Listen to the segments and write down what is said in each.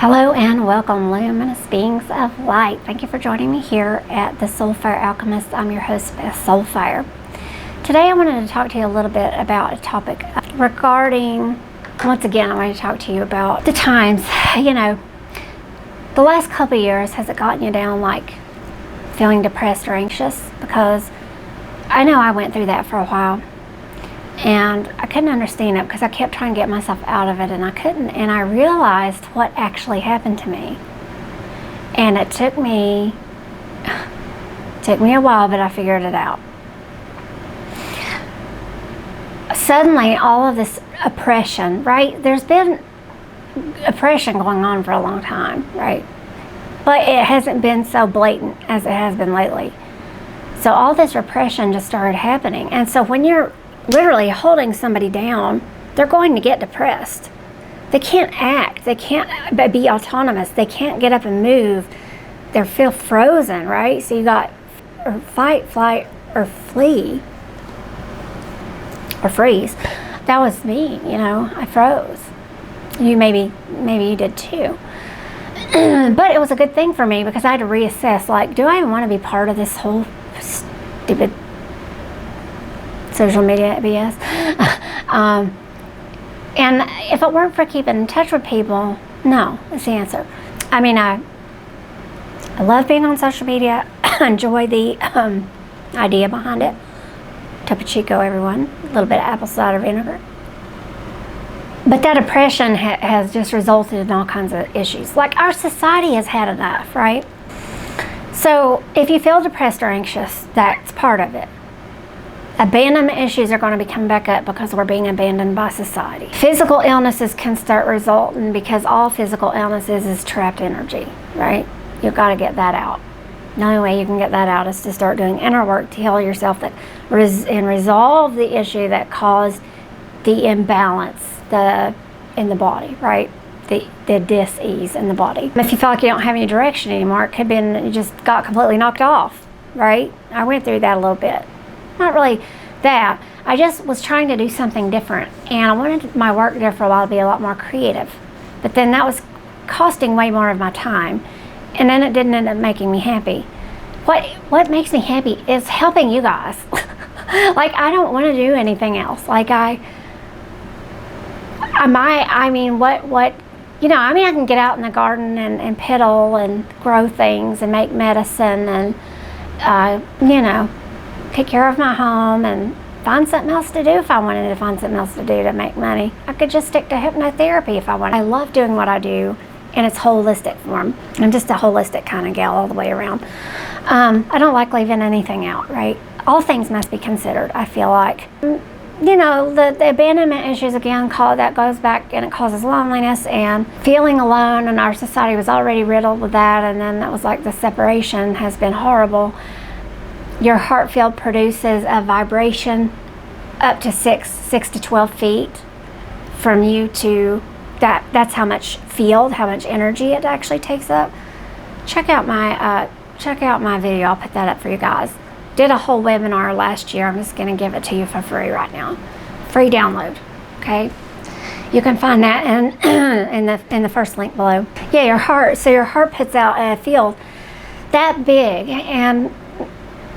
Hello and welcome, luminous beings of light. Thank you for joining me here at the SoulFire Alchemist. I'm your host, Beth, SoulFire. Today I wanted to talk to you a little bit about a topic regarding, once again, I wanted to talk to you about the times, the last couple of years, has it gotten you down like feeling depressed or anxious? Because I know I went through that for a while. And I couldn't understand it because I kept trying to get myself out of it and I couldn't. And I realized what actually happened to me. And it took me a while, but I figured it out. Suddenly, all of this oppression, right? There's been oppression going on for a long time, right? But it hasn't been so blatant as it has been lately. So all this repression just started happening. And so when you're literally holding somebody down, they're going to get depressed. They can't act. They can't be autonomous. They can't get up and move. They feel frozen, right? So you got fight, flight, or flee, or freeze. That was me, I froze. You maybe you did too. But it was a good thing for me because I had to reassess, like, do I even want to be part of this whole stupid social media BS? And if it weren't for keeping in touch with people, no, that's the answer. I mean, I love being on social media. I enjoy the idea behind it. Topo Chico, everyone. A little bit of apple cider vinegar. But that oppression has just resulted in all kinds of issues. Like, our society has had enough, right? So if you feel depressed or anxious, that's part of it. Abandonment issues are going to be coming back up because we're being abandoned by society. Physical illnesses can start resulting because all physical illnesses is trapped energy, right? You've got to get that out. The only way you can get that out is to start doing inner work to heal yourself and resolve the issue that caused the imbalance in the body, right? The dis-ease in the body. If you feel like you don't have any direction anymore, it could be you just got completely knocked off, right? I went through that a little bit. Not really that. I just was trying to do something different. And I wanted my work there for a while to be a lot more creative. But then that was costing way more of my time. And then it didn't end up making me happy. What makes me happy is helping you guys. Like, I don't want to do anything else. Like, I can get out in the garden and piddle and grow things and make medicine and, take care of my home and find something else to do if I wanted to find something else to do to make money. I could just stick to hypnotherapy if I wanted. I love doing what I do in its holistic form. I'm just a holistic kind of gal all the way around. I don't like leaving anything out, right? All things must be considered, I feel like. The abandonment issues, again, that goes back and it causes loneliness and feeling alone, and our society was already riddled with that, and then that was like the separation has been horrible. Your heart field produces a vibration up to 6 to 12 feet from you to that. That's how much how much energy it actually takes up. Check out my video. I'll put that up for you guys. Did a whole webinar last year. I'm just going to give it to you for free right now. Free download. Okay. You can find that in the first link below. Yeah, your heart. So your heart puts out a field that big, and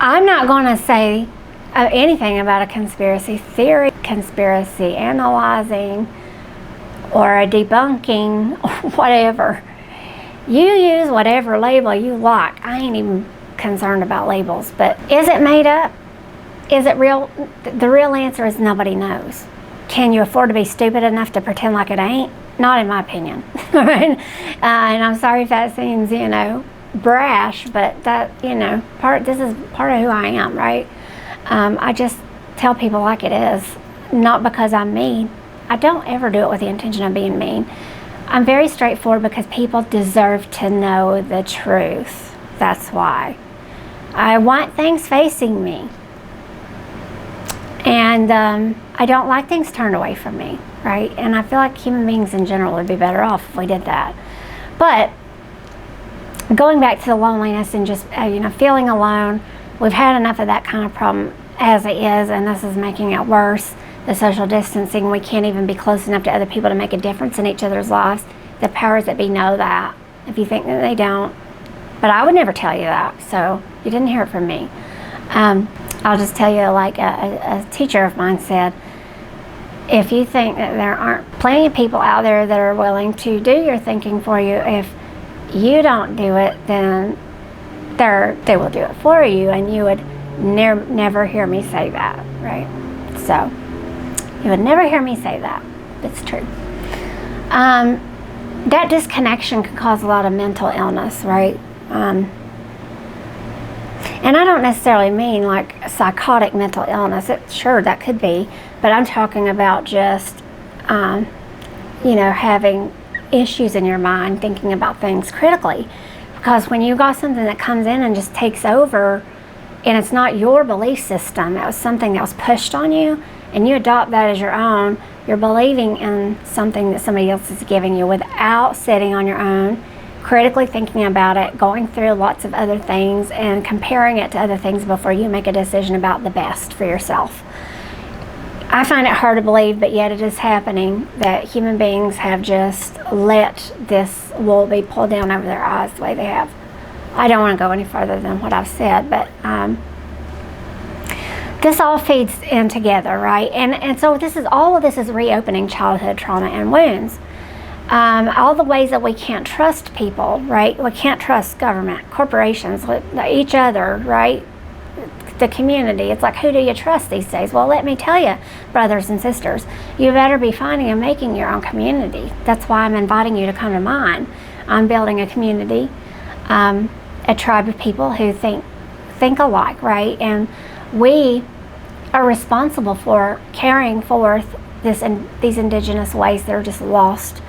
I'm not going to say anything about a conspiracy theory, conspiracy analyzing, or a debunking, or whatever. You use whatever label you like. I ain't even concerned about labels. But is it made up? Is it real? The real answer is nobody knows. Can you afford to be stupid enough to pretend like it ain't? Not in my opinion. And I'm sorry if that seems, brash, but that, this is part of who I am, right? I just tell people like it is, not because I'm mean. I don't ever do it with the intention of being mean. I'm very straightforward because people deserve to know the truth. That's why. I want things facing me. And I don't like things turned away from me, right? And I feel like human beings in general would be better off if we did that. But going back to the loneliness and just, feeling alone, we've had enough of that kind of problem as it is, and this is making it worse. The social distancing, we can't even be close enough to other people to make a difference in each other's lives. the powers that be know that, if you think that they don't. But I would never tell you that, so you didn't hear it from me. I'll just tell you, like a teacher of mine said, if you think that there aren't plenty of people out there that are willing to do your thinking for you, if you don't do it, then they will do it for you, and you would never hear me say that, right? So you would never hear me say that. It's true. That disconnection can cause a lot of mental illness, right? And I don't necessarily mean like psychotic mental illness. Sure, that could be, but I'm talking about just, having issues in your mind, thinking about things critically. Because when you got something that comes in and just takes over, and it's not your belief system, it was something that was pushed on you, and you adopt that as your own, you're believing in something that somebody else is giving you without sitting on your own, critically thinking about it, going through lots of other things, and comparing it to other things before you make a decision about the best for yourself. I find it hard to believe, but yet it is happening, that human beings have just let this wool be pulled down over their eyes the way they have. I don't want to go any further than what I've said, but this all feeds in together, right? And so all of this is reopening childhood trauma and wounds. All the ways that we can't trust people, right? We can't trust government, corporations, each other, right? The community. It's like, who do you trust these days? Well, let me tell you, brothers and sisters, you better be finding and making your own community. That's why I'm inviting you to come to mine. I'm building a community, a tribe of people who think alike, right? And we are responsible for carrying forth these indigenous ways that are just lost,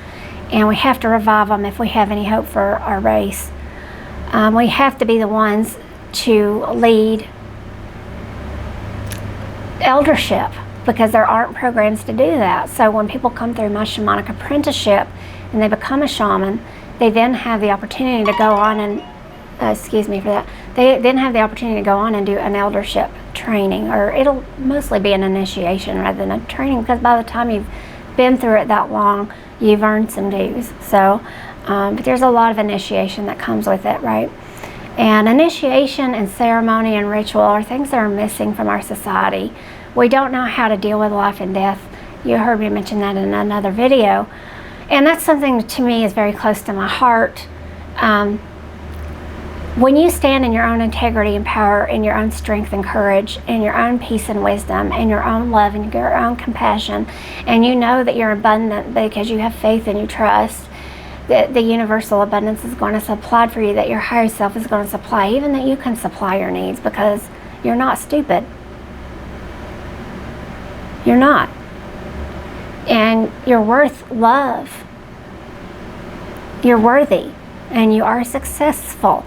and we have to revive them if we have any hope for our race. We have to be the ones to lead eldership, because there aren't programs to do that. So when people come through my shamanic apprenticeship and they become a shaman, they then have the opportunity to go on and they then have the opportunity to go on and do an eldership training, or it'll mostly be an initiation rather than a training, because by the time you've been through it that long, you've earned some dues. So but there's a lot of initiation that comes with it, right? And initiation and ceremony and ritual are things that are missing from our society. We don't know how to deal with life and death. You heard me mention that in another video. And that's something that to me is very close to my heart. When you stand in your own integrity and power, in your own strength and courage, in your own peace and wisdom, and your own love and your own compassion, and you know that you're abundant because you have faith and you trust, that the universal abundance is going to supply for you, that your higher self is going to supply, even that you can supply your needs, because you're not stupid. You're not. And you're worth love. You're worthy, and you are successful.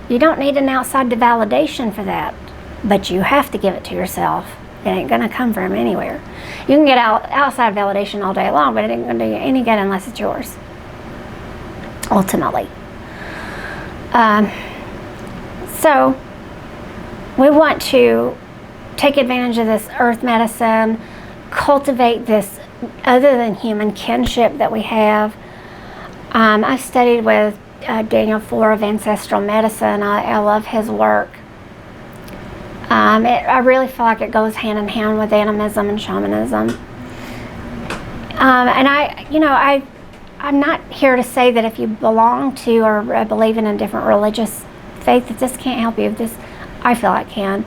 You don't need an outside validation for that, but you have to give it to yourself. It ain't going to come from anywhere. You can get outside validation all day long, but it ain't going to do you any good unless it's yours. Ultimately. So we want to take advantage of this earth medicine, cultivate this other than human kinship that we have. I've studied with Daniel Four of Ancestral Medicine. I love his work. I really feel like it goes hand in hand with animism and shamanism. And I'm not here to say that if you belong to or believe in a different religious faith that this can't help you. I feel it can.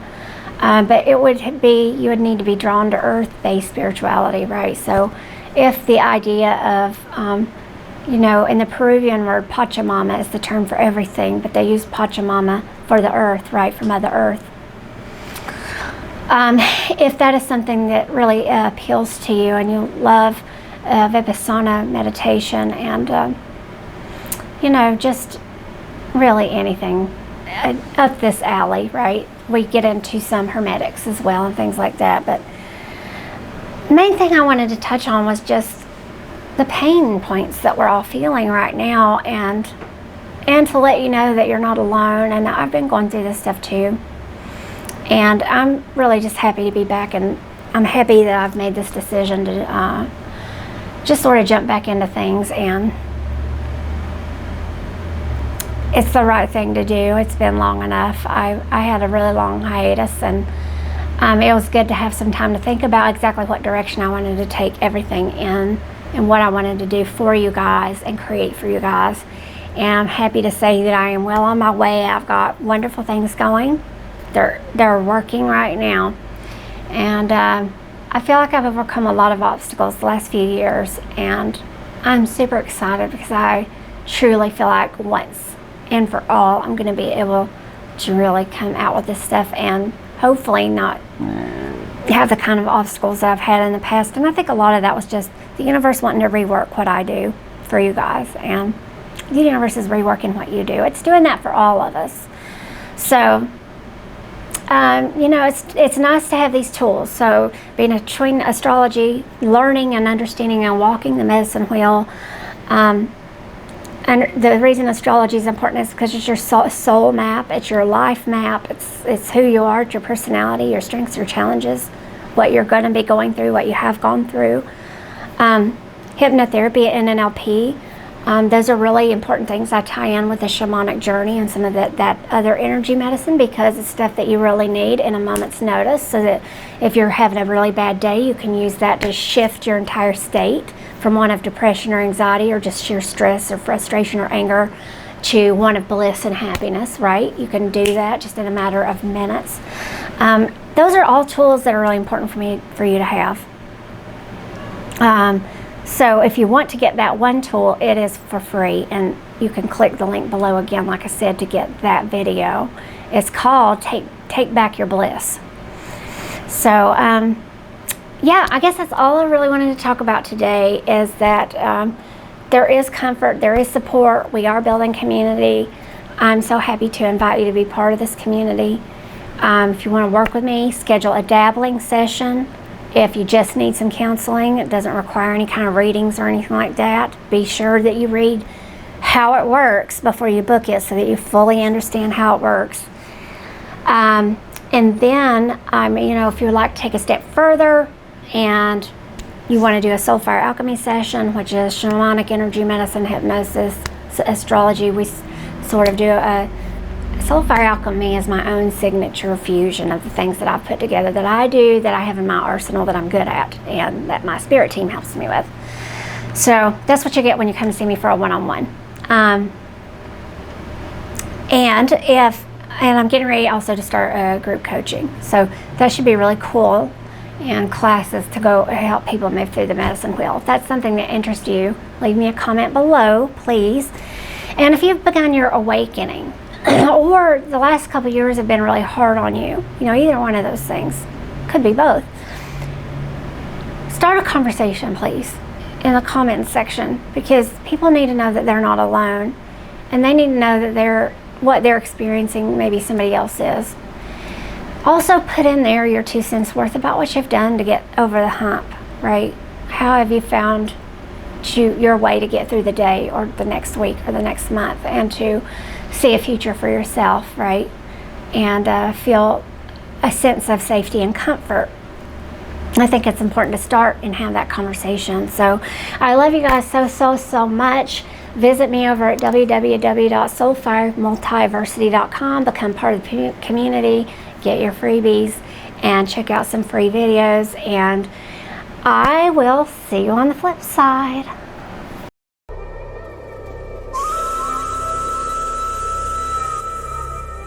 But you would need to be drawn to earth-based spirituality, right? So if the idea of, in the Peruvian word, Pachamama is the term for everything, but they use Pachamama for the earth, right, for Mother Earth. If that is something that really appeals to you and you love Vipassana meditation and, just really anything up this alley, right? We get into some hermetics as well and things like that. But the main thing I wanted to touch on was just the pain points that we're all feeling right now, and to let you know that you're not alone. And I've been going through this stuff too. And I'm really just happy to be back, and I'm happy that I've made this decision to just sort of jump back into things and it's the right thing to do. It's been long enough. I had a really long hiatus, and it was good to have some time to think about exactly what direction I wanted to take everything in and what I wanted to do for you guys and create for you guys. And I'm happy to say that I am well on my way. I've got wonderful things going. They're working right now. And I feel like I've overcome a lot of obstacles the last few years, and I'm super excited because I truly feel like once and for all I'm going to be able to really come out with this stuff and hopefully not have the kind of obstacles that I've had in the past. And I think a lot of that was just the universe wanting to rework what I do for you guys, and the universe is reworking what you do. It's doing that for all of us. So you know, it's nice to have these tools. So being between astrology, learning and understanding and walking the medicine wheel, and the reason astrology is important is because it's your soul map, it's your life map, it's who you are, it's your personality, your strengths, your challenges, what you're going to be going through, what you have gone through. Hypnotherapy and NLP, those are really important things I tie in with the shamanic journey and some of that other energy medicine, because it's stuff that you really need in a moment's notice, so that if you're having a really bad day, you can use that to shift your entire state from one of depression or anxiety or just sheer stress or frustration or anger to one of bliss and happiness, right? You can do that just in a matter of minutes. Those are all tools that are really important for you to have. So if you want to get that one tool, it is for free, and you can click the link below again, like I said, to get that video. It's called Take Back Your Bliss. So yeah, I guess that's all I really wanted to talk about today, is that there is comfort, there is support, we are building community. I'm so happy to invite you to be part of this community. If you want to work with me, schedule a dabbling session. If you just need some counseling, it doesn't require any kind of readings or anything like that. Be sure that you read how it works before you book it, so that you fully understand how it works. And then, you know, if you'd like to take a step further and you want to do a SoulFire Alchemy session, which is shamanic energy medicine, hypnosis, astrology, we sort of do a SoulFire Alchemy is my own signature fusion of the things that I've put together, that I do, that I have in my arsenal, that I'm good at, and that my spirit team helps me with. So that's what you get when you come to see me for a one-on-one. And I'm getting ready also to start group coaching. So that should be really cool, and classes to go help people move through the medicine wheel. If that's something that interests you, leave me a comment below, please. And if you've begun your awakening, or the last couple years have been really hard on you, you know, either one of those things, could be both, start a conversation, please, in the comments section, because people need to know that they're not alone, and they need to know that what they're experiencing, maybe somebody else is. Also put in there your 2 cents worth about what you've done to get over the hump, right? How have you found your way to get through the day or the next week or the next month, and to see a future for yourself, right? And feel a sense of safety and comfort. I think it's important to start and have that conversation. So I love you guys so much. Visit me over at www.soulfiremultiversity.com. Become part of the community, get your freebies, and check out some free videos. And I will see you on the flip side.